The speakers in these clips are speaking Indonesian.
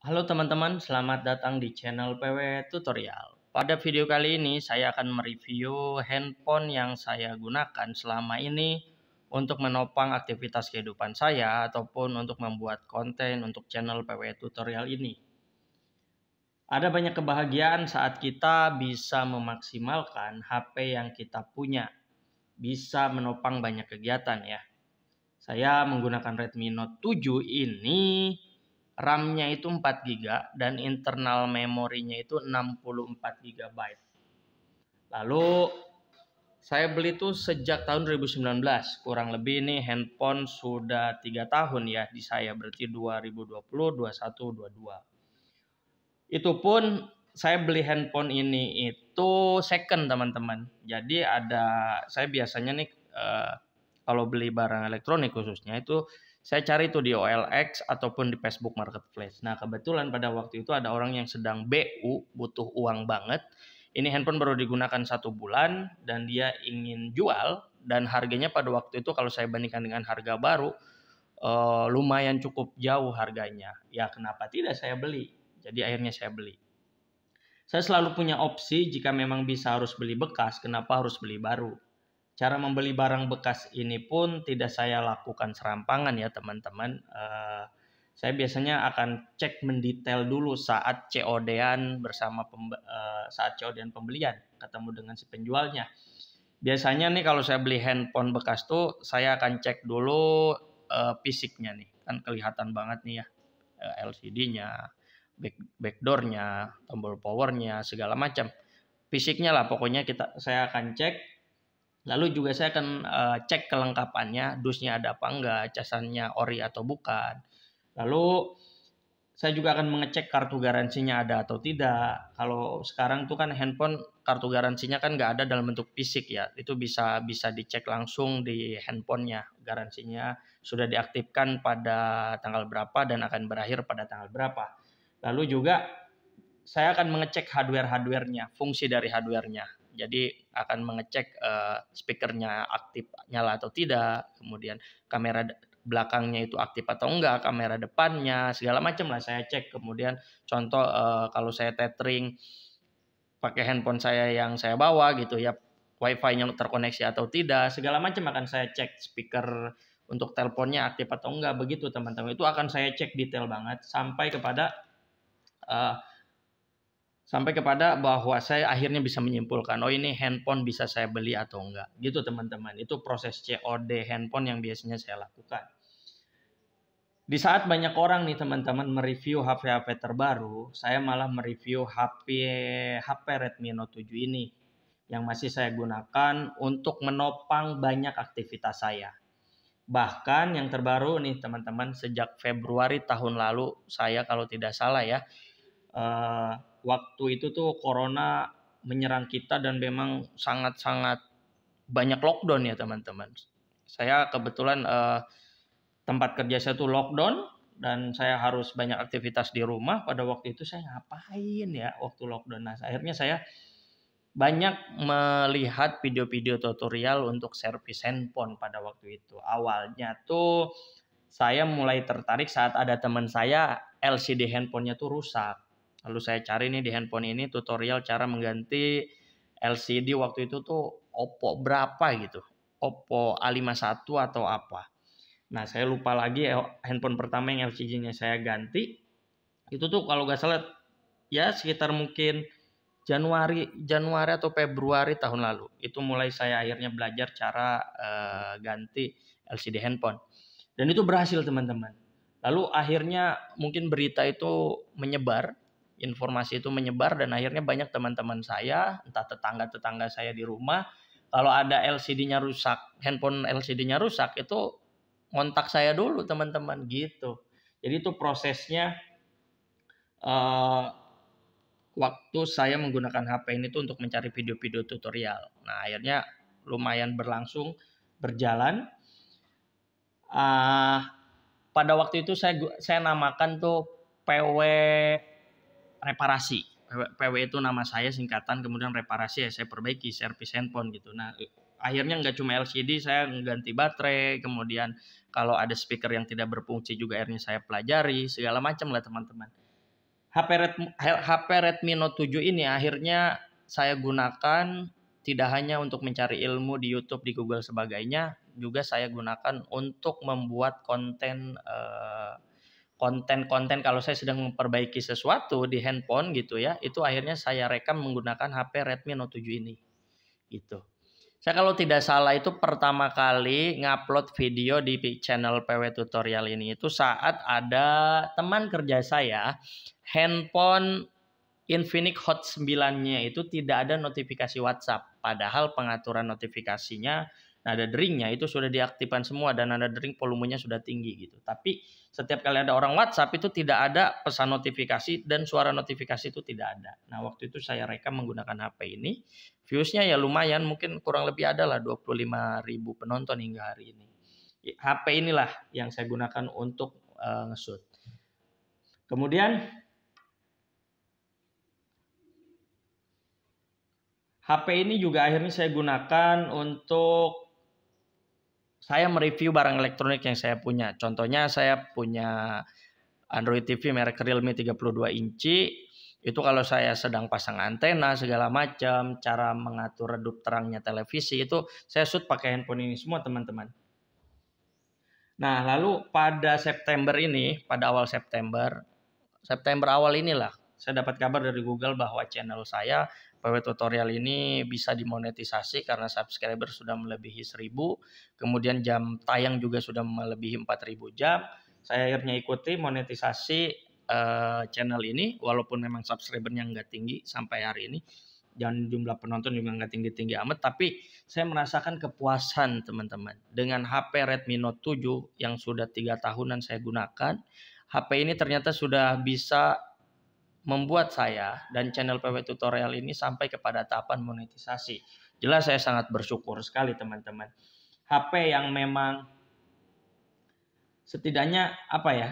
Halo teman-teman, selamat datang di channel PW Tutorial. Pada video kali ini saya akan mereview handphone yang saya gunakan selama ini untuk menopang aktivitas kehidupan saya ataupun untuk membuat konten untuk channel PW Tutorial ini. Ada banyak kebahagiaan saat kita bisa memaksimalkan HP yang kita punya, bisa menopang banyak kegiatan ya. Saya menggunakan Redmi Note 7 ini, RAM-nya itu 4 GB dan internal memorinya itu 64 GB. Lalu saya beli itu sejak tahun 2019, kurang lebih ini handphone sudah 3 tahun ya di saya, berarti 2020, 21, 22. Itu pun saya beli handphone ini itu second teman-teman. Jadi saya biasanya nih kalau beli barang elektronik khususnya itu saya cari tuh di OLX ataupun di Facebook Marketplace. Nah kebetulan pada waktu itu ada orang yang sedang BU, butuh uang banget. Ini handphone baru digunakan 1 bulan dan dia ingin jual, dan harganya pada waktu itu kalau saya bandingkan dengan harga baru lumayan cukup jauh harganya. Ya kenapa tidak saya beli? Jadi akhirnya saya beli. Saya selalu punya opsi jika memang bisa harus beli bekas, kenapa harus beli baru? Cara membeli barang bekas ini pun tidak saya lakukan serampangan ya teman-teman. Saya biasanya akan cek mendetail dulu saat COD-an saat COD-an pembelian, ketemu dengan si penjualnya. Biasanya nih kalau saya beli handphone bekas tuh saya akan cek dulu fisiknya nih, kan kelihatan banget nih ya, LCD-nya, backdoor-nya, tombol power-nya, segala macam. Fisiknya lah pokoknya saya akan cek. Lalu juga saya akan cek kelengkapannya, dusnya ada apa enggak, casannya ori atau bukan. Lalu saya juga akan mengecek kartu garansinya ada atau tidak. Kalau sekarang tuh kan handphone kartu garansinya kan nggak ada dalam bentuk fisik ya. Itu bisa dicek langsung di handphonenya. Garansinya sudah diaktifkan pada tanggal berapa dan akan berakhir pada tanggal berapa. Lalu juga saya akan mengecek hardware-nya, fungsi dari hardware-nya. Jadi akan mengecek speakernya aktif nyala atau tidak, kemudian kamera belakangnya itu aktif atau enggak, kamera depannya, segala macam lah saya cek. Kemudian contoh kalau saya tethering pakai handphone saya yang saya bawa gitu ya, wifi-nya terkoneksi atau tidak, segala macam akan saya cek. Speaker untuk teleponnya aktif atau enggak, begitu teman-teman. Itu akan saya cek detail banget uh, sampai kepada bahwa saya akhirnya bisa menyimpulkan, oh ini handphone bisa saya beli atau enggak. Gitu teman-teman. Itu proses COD handphone yang biasanya saya lakukan. Di saat banyak orang nih teman-teman mereview HP-HP terbaru, saya malah mereview HP Redmi Note 7 ini yang masih saya gunakan untuk menopang banyak aktivitas saya. Bahkan yang terbaru nih teman-teman, sejak Februari tahun lalu saya kalau tidak salah ya, waktu itu tuh corona menyerang kita dan memang sangat-sangat banyak lockdown ya teman-teman. Saya kebetulan tempat kerja saya tuh lockdown dan saya harus banyak aktivitas di rumah. Pada waktu itu saya ngapain ya waktu lockdown? Nah akhirnya saya banyak melihat video-video tutorial untuk servis handphone pada waktu itu. Awalnya tuh saya mulai tertarik saat ada teman saya LCD handphonenya tuh rusak. Lalu saya cari nih di handphone ini tutorial cara mengganti LCD waktu itu tuh Oppo berapa gitu. Oppo A51 atau apa. Nah saya lupa lagi handphone pertama yang LCD-nya saya ganti. Itu tuh kalau nggak salah ya sekitar mungkin Januari atau Februari tahun lalu. Itu mulai saya akhirnya belajar cara ganti LCD handphone. Dan itu berhasil teman-teman. Lalu akhirnya mungkin berita itu menyebar, informasi itu menyebar, dan akhirnya banyak teman-teman saya, entah tetangga-tetangga saya di rumah, kalau ada LCD-nya rusak, handphone LCD-nya rusak, itu kontak saya dulu teman-teman gitu. Jadi itu prosesnya waktu saya menggunakan HP ini tuh untuk mencari video-video tutorial. Nah akhirnya lumayan berjalan. Pada waktu itu saya namakan tuh PW reparasi. PW itu nama saya singkatan, kemudian reparasi ya saya perbaiki, servis handphone gitu. Nah akhirnya nggak cuma LCD, saya ganti baterai, kemudian kalau ada speaker yang tidak berfungsi juga akhirnya saya pelajari, segala macam lah teman-teman. HP Redmi Note 7 ini akhirnya saya gunakan tidak hanya untuk mencari ilmu di YouTube, di Google sebagainya, juga saya gunakan untuk membuat konten kalau saya sedang memperbaiki sesuatu di handphone gitu ya, itu akhirnya saya rekam menggunakan HP Redmi Note 7 ini gitu. Saya kalau tidak salah itu pertama kali ngupload video di channel PW Tutorial ini itu saat ada teman kerja saya handphone Infinix Hot 9-nya itu tidak ada notifikasi WhatsApp. Padahal pengaturan notifikasinya, nada deringnya itu sudah diaktifkan semua dan nada dering volumenya sudah tinggi gitu. Tapi setiap kali ada orang WhatsApp itu tidak ada pesan notifikasi dan suara notifikasi itu tidak ada. Nah, waktu itu saya rekam menggunakan HP ini. Viewsnya ya lumayan, mungkin kurang lebih ada lah 25.000 penonton hingga hari ini. HP inilah yang saya gunakan untuk nge-shoot. Kemudian HP ini juga akhirnya saya gunakan untuk saya mereview barang elektronik yang saya punya. Contohnya saya punya Android TV merek Realme 32 inci. Itu kalau saya sedang pasang antena segala macam, cara mengatur redup terangnya televisi itu saya shoot pakai handphone ini semua teman-teman. Nah, lalu pada September ini, pada awal September awal inilah saya dapat kabar dari Google bahwa channel saya PW Tutorial ini bisa dimonetisasi karena subscriber sudah melebihi 1000, kemudian jam tayang juga sudah melebihi 4000 jam. Saya akhirnya ikuti monetisasi channel ini walaupun memang subscribernya nggak tinggi sampai hari ini dan jumlah penonton juga nggak tinggi-tinggi amat, tapi saya merasakan kepuasan teman-teman dengan HP Redmi Note 7 yang sudah 3 tahunan saya gunakan. HP ini ternyata sudah bisa membuat saya dan channel PW Tutorial ini sampai kepada tahapan monetisasi. Jelas saya sangat bersyukur sekali teman-teman. HP yang memang setidaknya apa ya,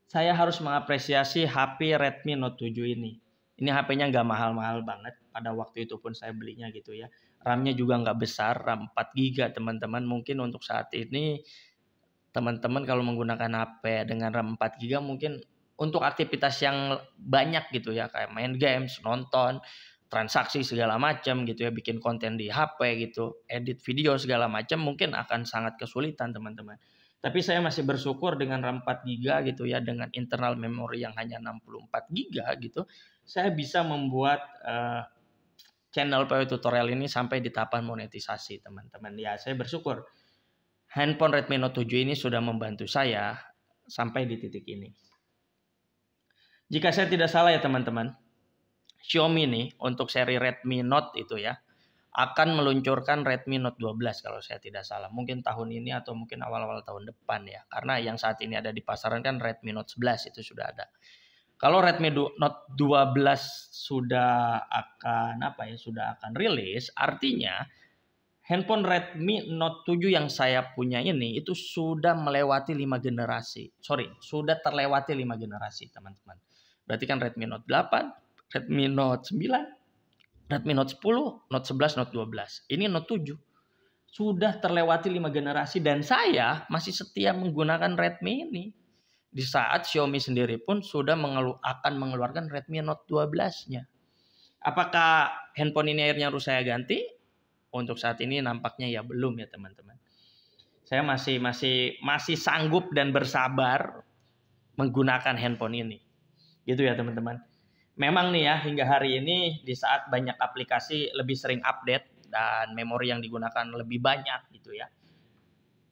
saya harus mengapresiasi HP Redmi Note 7 ini. Ini HP-nya nggak mahal-mahal banget. Pada waktu itu pun saya belinya gitu ya. RAM-nya juga nggak besar, RAM 4 GB teman-teman. Mungkin untuk saat ini teman-teman kalau menggunakan HP dengan RAM 4 GB mungkin untuk aktivitas yang banyak gitu ya. Kayak main games, nonton, transaksi segala macam gitu ya. Bikin konten di HP gitu. Edit video segala macam mungkin akan sangat kesulitan teman-teman. Tapi saya masih bersyukur dengan RAM 4 GB gitu ya, dengan internal memori yang hanya 64 GB gitu, saya bisa membuat channel PW Tutorial ini sampai di tahapan monetisasi teman-teman. Ya, saya bersyukur handphone Redmi Note 7 ini sudah membantu saya sampai di titik ini. Jika saya tidak salah ya teman-teman, Xiaomi nih untuk seri Redmi Note itu ya, akan meluncurkan Redmi Note 12 kalau saya tidak salah. Mungkin tahun ini atau mungkin awal-awal tahun depan ya. Karena yang saat ini ada di pasaran kan Redmi Note 11 itu sudah ada. Kalau Redmi Note 12 sudah akan rilis, artinya handphone Redmi Note 7 yang saya punya ini itu sudah melewati 5 generasi. Sudah terlewati 5 generasi, teman-teman. Berarti kan Redmi Note 8, Redmi Note 9, Redmi Note 10, Note 11, Note 12. Ini Note 7. Sudah terlewati 5 generasi dan saya masih setia menggunakan Redmi ini. Di saat Xiaomi sendiri pun sudah akan mengeluarkan Redmi Note 12-nya. Apakah handphone ini akhirnya harus saya ganti? Untuk saat ini nampaknya ya belum ya teman-teman. Saya masih sanggup dan bersabar menggunakan handphone ini. Gitu ya teman-teman. Memang nih ya hingga hari ini di saat banyak aplikasi lebih sering update dan memori yang digunakan lebih banyak gitu ya.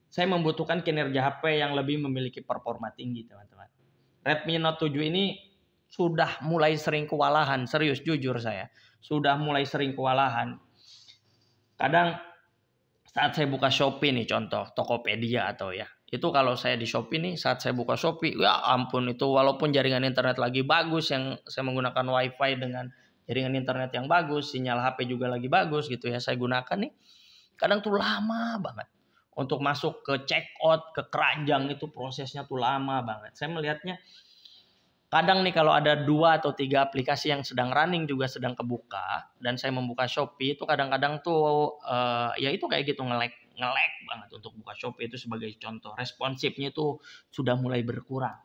Saya membutuhkan kinerja HP yang lebih memiliki performa tinggi teman-teman. Redmi Note 7 ini sudah mulai sering kewalahan, serius jujur saya. Sudah mulai sering kewalahan. Kadang saat saya buka Shopee nih contoh, Tokopedia atau ya. Itu kalau saya di Shopee nih, saat saya buka Shopee, ya ampun itu walaupun jaringan internet lagi bagus, yang saya menggunakan WiFi dengan jaringan internet yang bagus, sinyal HP juga lagi bagus gitu ya, saya gunakan nih, kadang tuh lama banget. Untuk masuk ke check out, ke keranjang itu prosesnya tuh lama banget. Saya melihatnya kadang nih kalau ada 2 atau 3 aplikasi yang sedang running juga sedang kebuka dan saya membuka Shopee itu kadang-kadang tuh ya itu kayak gitu nge-lag banget untuk buka Shopee itu sebagai contoh. Responsifnya itu sudah mulai berkurang.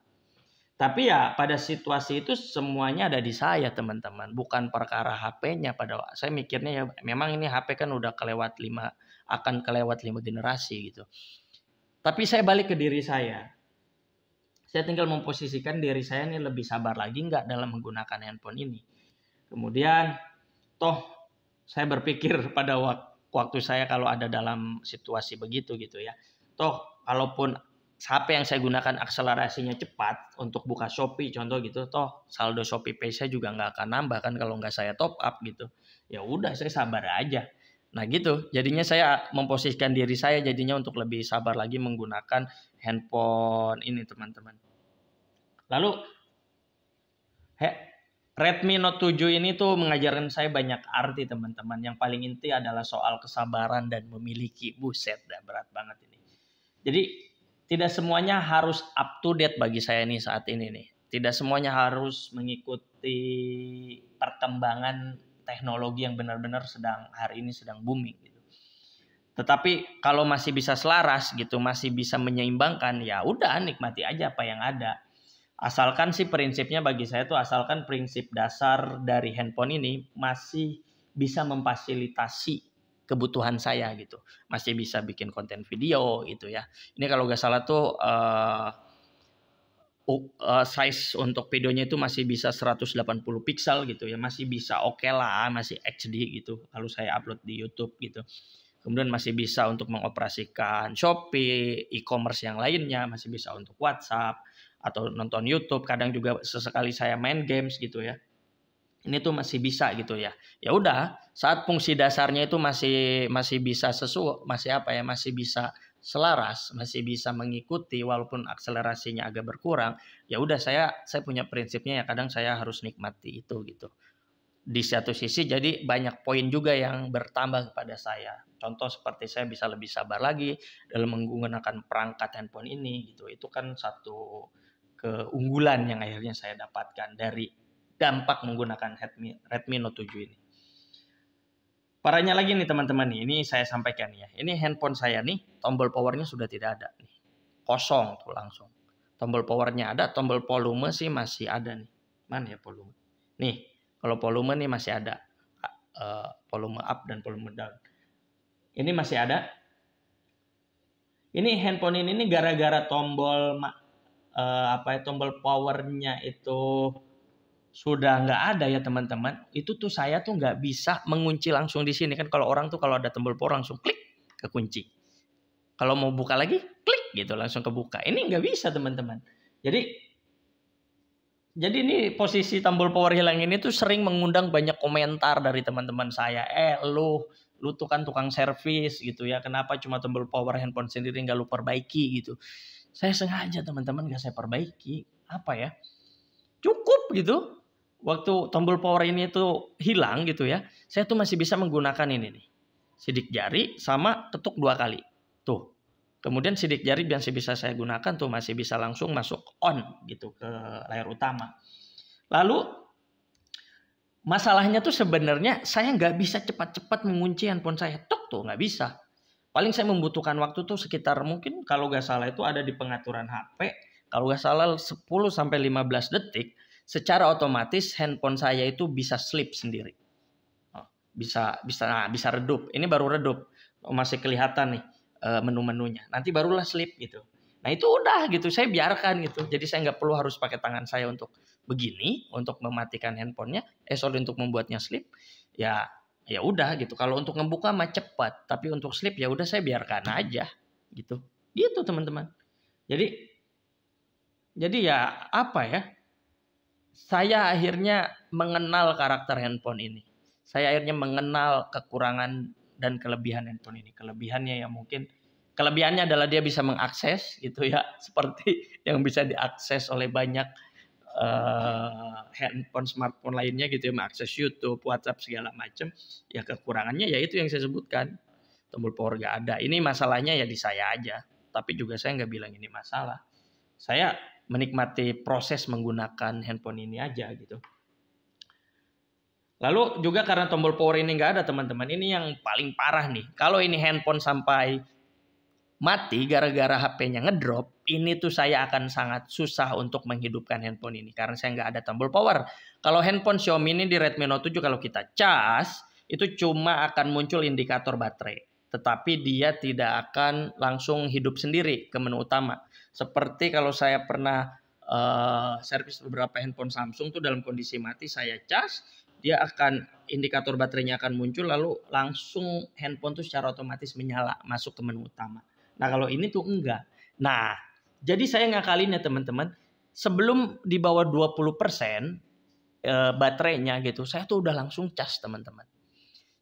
Tapi ya pada situasi itu semuanya ada di saya teman-teman, bukan perkara HP-nya. Saya mikirnya ya memang ini HP kan udah akan kelewat 5 generasi gitu. Tapi saya balik ke diri saya. Saya tinggal memposisikan diri saya ini lebih sabar lagi nggak dalam menggunakan handphone ini. Kemudian toh saya berpikir pada waktu saya kalau ada dalam situasi begitu gitu ya. Toh kalaupun HP yang saya gunakan akselerasinya cepat untuk buka Shopee contoh gitu, toh saldo Shopee Pay saya juga nggak akan nambah kan kalau nggak saya top up gitu. Ya udah saya sabar aja. Nah gitu, jadinya saya memposisikan diri saya jadinya untuk lebih sabar lagi menggunakan handphone ini teman-teman. Lalu Redmi Note 7 ini tuh mengajarkan saya banyak arti teman-teman. Yang paling inti adalah soal kesabaran dan memiliki. Buset dah berat banget ini. Jadi tidak semuanya harus up to date bagi saya nih saat ini nih. Tidak semuanya harus mengikuti perkembangan teknologi yang benar-benar hari ini sedang booming gitu. Tetapi kalau masih bisa selaras gitu, masih bisa menyeimbangkan, ya udah nikmati aja apa yang ada. Asalkan sih prinsipnya bagi saya tuh asalkan prinsip dasar dari handphone ini masih bisa memfasilitasi kebutuhan saya gitu. Masih bisa bikin konten video gitu ya. Ini kalau nggak salah tuh size untuk videonya itu masih bisa 180 pixel gitu ya. Masih bisa oke lah, masih HD gitu. Lalu saya upload di YouTube gitu. Kemudian masih bisa untuk mengoperasikan Shopee, e-commerce yang lainnya, masih bisa untuk WhatsApp atau nonton YouTube. Kadang juga sesekali saya main games gitu ya. Ini tuh masih bisa gitu ya. Ya udah, saat fungsi dasarnya itu masih bisa masih bisa selaras, masih bisa mengikuti walaupun akselerasinya agak berkurang. Ya udah saya punya prinsipnya ya kadang saya harus nikmati itu gitu. Di satu sisi jadi banyak poin juga yang bertambah kepada saya. Contoh seperti saya bisa lebih sabar lagi dalam menggunakan perangkat handphone ini gitu. Itu kan satu keunggulan yang akhirnya saya dapatkan dari dampak menggunakan Redmi Note 7 ini. Parahnya lagi nih teman-teman nih, ini saya sampaikan ya. Ini handphone saya nih, tombol powernya sudah tidak ada nih. Kosong tuh langsung. Tombol powernya ada, tombol volume sih masih ada nih. Mana ya volume? Nih, kalau volume nih masih ada. Volume up dan volume down. Ini masih ada. Ini handphone ini gara-gara tombol tombol powernya itu sudah nggak ada ya teman-teman. Itu tuh saya tuh nggak bisa mengunci langsung di sini kan. Kalau orang tuh kalau ada tombol power langsung klik kekunci. Kalau mau buka lagi klik gitu langsung kebuka. Ini nggak bisa teman-teman. Jadi ini posisi tombol power hilang ini tuh sering mengundang banyak komentar dari teman-teman saya. Lu tuh kan tukang servis gitu ya. Kenapa cuma tombol power handphone sendiri nggak lu perbaiki gitu. Saya sengaja teman-teman nggak saya perbaiki. Apa ya? Cukup gitu. Waktu tombol power ini tuh hilang gitu ya. Saya tuh masih bisa menggunakan ini nih. Sidik jari sama ketuk 2 kali. Tuh. Kemudian sidik jari masih bisa saya gunakan tuh masih bisa langsung masuk on gitu ke layar utama. Lalu masalahnya tuh sebenarnya saya nggak bisa cepat-cepat mengunci handphone saya. Tuh nggak bisa. Paling saya membutuhkan waktu tuh sekitar mungkin kalau nggak salah itu ada di pengaturan HP. Kalau nggak salah 10-15 detik. Secara otomatis handphone saya itu bisa sleep sendiri. Bisa redup. Ini baru redup. Masih kelihatan nih menu-menunya. Nanti barulah sleep gitu. Nah itu udah gitu. Saya biarkan gitu. Jadi saya nggak perlu harus pakai tangan saya untuk begini. Untuk mematikan handphonenya. Untuk membuatnya sleep. Ya udah gitu. Kalau untuk ngebuka mah cepat. Tapi untuk sleep ya udah saya biarkan aja. Gitu. Gitu teman-teman. Jadi ya apa ya. Saya akhirnya mengenal karakter handphone ini. Saya akhirnya mengenal kekurangan dan kelebihan handphone ini. Kelebihannya ya mungkin kelebihannya adalah dia bisa mengakses gitu ya, seperti yang bisa diakses oleh banyak handphone smartphone lainnya gitu ya, mengakses YouTube, WhatsApp segala macam. Ya kekurangannya ya itu yang saya sebutkan. Tombol power gak ada. Ini masalahnya ya di saya aja. Tapi juga saya nggak bilang ini masalah. Saya menikmati proses menggunakan handphone ini aja gitu. Lalu juga karena tombol power ini nggak ada teman-teman, ini yang paling parah nih. Kalau ini handphone sampai mati gara-gara HP-nya ngedrop, ini tuh saya akan sangat susah untuk menghidupkan handphone ini karena saya nggak ada tombol power. Kalau handphone Xiaomi ini di Redmi Note 7 kalau kita cas itu cuma akan muncul indikator baterai, tetapi dia tidak akan langsung hidup sendiri ke menu utama. Seperti kalau saya pernah servis beberapa handphone Samsung tuh dalam kondisi mati saya cas, dia akan indikator baterainya akan muncul lalu langsung handphone tuh secara otomatis menyala masuk ke menu utama. Nah kalau ini tuh enggak. Nah jadi saya ngakalinnya teman-teman, sebelum di bawah 20% baterainya gitu, saya tuh udah langsung cas teman-teman.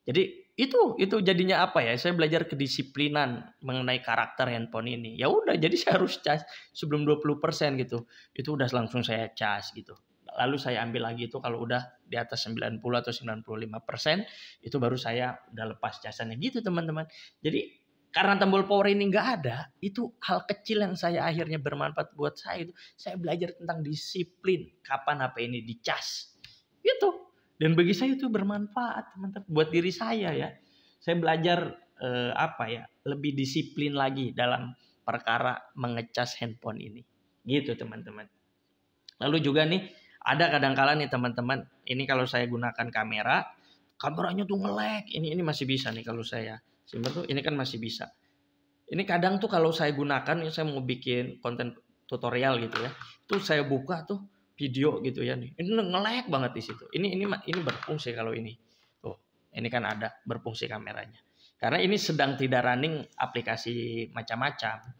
Jadi itu jadinya apa ya? Saya belajar kedisiplinan mengenai karakter handphone ini. Ya udah, jadi saya harus cas sebelum 20% gitu. Itu udah langsung saya cas gitu. Lalu saya ambil lagi itu kalau udah di atas 90 atau 95%, itu baru saya udah lepas casannya gitu teman-teman. Jadi karena tombol power ini nggak ada, itu hal kecil yang saya akhirnya bermanfaat buat saya itu. Saya belajar tentang disiplin kapan HP ini dicas. Gitu. Dan bagi saya itu bermanfaat teman-teman buat diri saya ya. Saya belajar lebih disiplin lagi dalam perkara mengecas handphone ini. Gitu teman-teman. Lalu juga nih ada kadang-kala nih teman-teman, ini kalau saya gunakan kameranya tuh nge-lag. Ini masih bisa nih kalau saya simpen tuh ini kan masih bisa. Ini kadang tuh kalau saya gunakan, saya mau bikin konten tutorial gitu ya. Tuh saya buka tuh video gitu ya nih. Ini nge-lag banget di situ. Ini berfungsi kalau ini. Tuh, ini kan ada berfungsi kameranya. Karena ini sedang tidak running aplikasi macam-macam.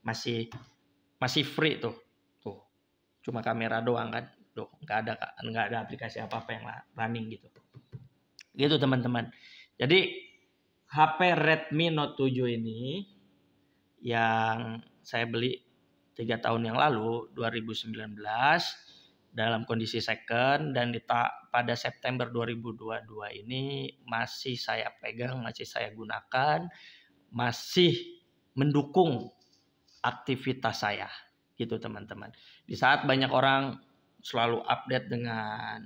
Masih free tuh. Tuh. Cuma kamera doang kan. Tuh, enggak ada aplikasi apa-apa yang running gitu. Gitu teman-teman. Jadi HP Redmi Note 7 ini yang saya beli 3 tahun yang lalu 2019 dalam kondisi second dan pada September 2022 ini masih saya pegang, masih saya gunakan, masih mendukung aktivitas saya gitu teman-teman. Di saat banyak orang selalu update dengan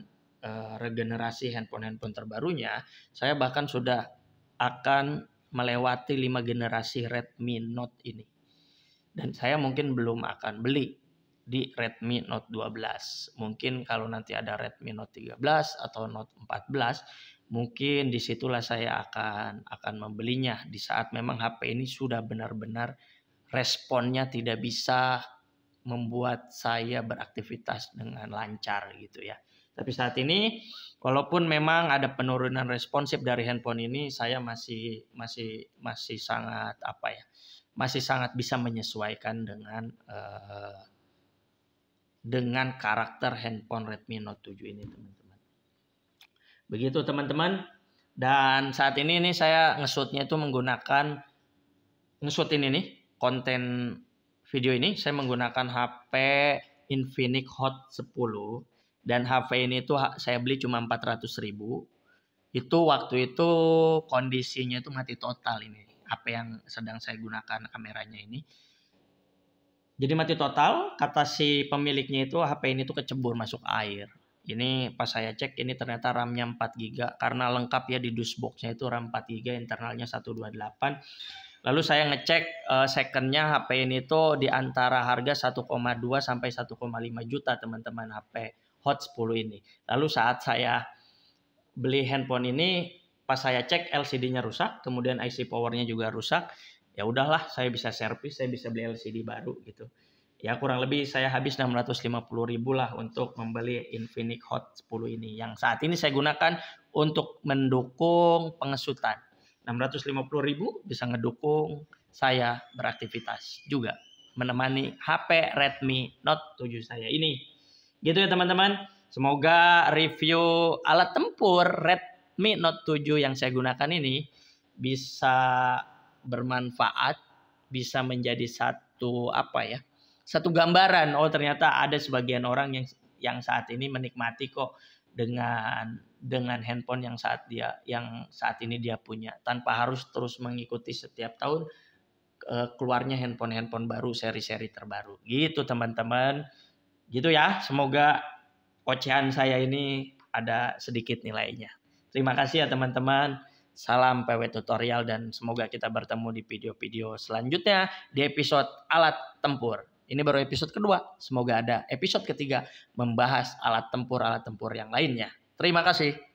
regenerasi handphone terbarunya, saya bahkan sudah akan melewati 5 generasi Redmi Note ini. Dan saya mungkin belum akan beli di Redmi Note 12. Mungkin kalau nanti ada Redmi Note 13 atau Note 14, mungkin disitulah saya akan membelinya di saat memang HP ini sudah benar-benar responnya tidak bisa membuat saya beraktivitas dengan lancar gitu ya. Tapi saat ini walaupun memang ada penurunan responsif dari handphone ini, saya masih sangat masih sangat bisa menyesuaikan dengan karakter handphone Redmi Note 7 ini teman-teman. Begitu teman-teman. Dan saat ini saya nge-shootnya itu menggunakan ini nih konten video ini saya menggunakan HP Infinix Hot 10 dan HP ini tuh saya beli cuma 400.000. Itu waktu itu kondisinya itu mati total ini. HP yang sedang saya gunakan kameranya ini. Jadi mati total, kata si pemiliknya itu HP ini tuh kecebur masuk air. Ini pas saya cek ini ternyata RAM-nya 4 GB karena lengkap ya di dusbox-nya itu RAM 4 GB, internalnya 128. Lalu saya ngecek second-nya HP ini tuh di antara harga 1,2 sampai 1,5 juta teman-teman HP Hot 10 ini. Lalu saat saya beli handphone ini pas saya cek LCD-nya rusak, kemudian IC power-nya juga rusak. Ya udahlah, saya bisa servis, saya bisa beli LCD baru gitu. Ya kurang lebih saya habis 650.000 lah untuk membeli Infinix Hot 10 ini yang saat ini saya gunakan untuk mendukung pengesutan. 650.000 bisa ngedukung saya beraktivitas juga menemani HP Redmi Note 7 saya ini. Gitu ya teman-teman. Semoga review alat tempur Redmi Note 7 yang saya gunakan ini bisa bermanfaat, bisa menjadi satu gambaran. Oh ternyata ada sebagian orang yang saat ini menikmati kok dengan handphone yang saat ini dia punya tanpa harus terus mengikuti setiap tahun keluarnya handphone baru, seri-seri terbaru. Gitu teman-teman. Gitu ya. Semoga ocehan saya ini ada sedikit nilainya. Terima kasih ya teman-teman. Salam PW Tutorial dan semoga kita bertemu di video-video selanjutnya di episode alat tempur. Ini baru episode kedua. Semoga ada episode ketiga membahas alat tempur yang lainnya. Terima kasih.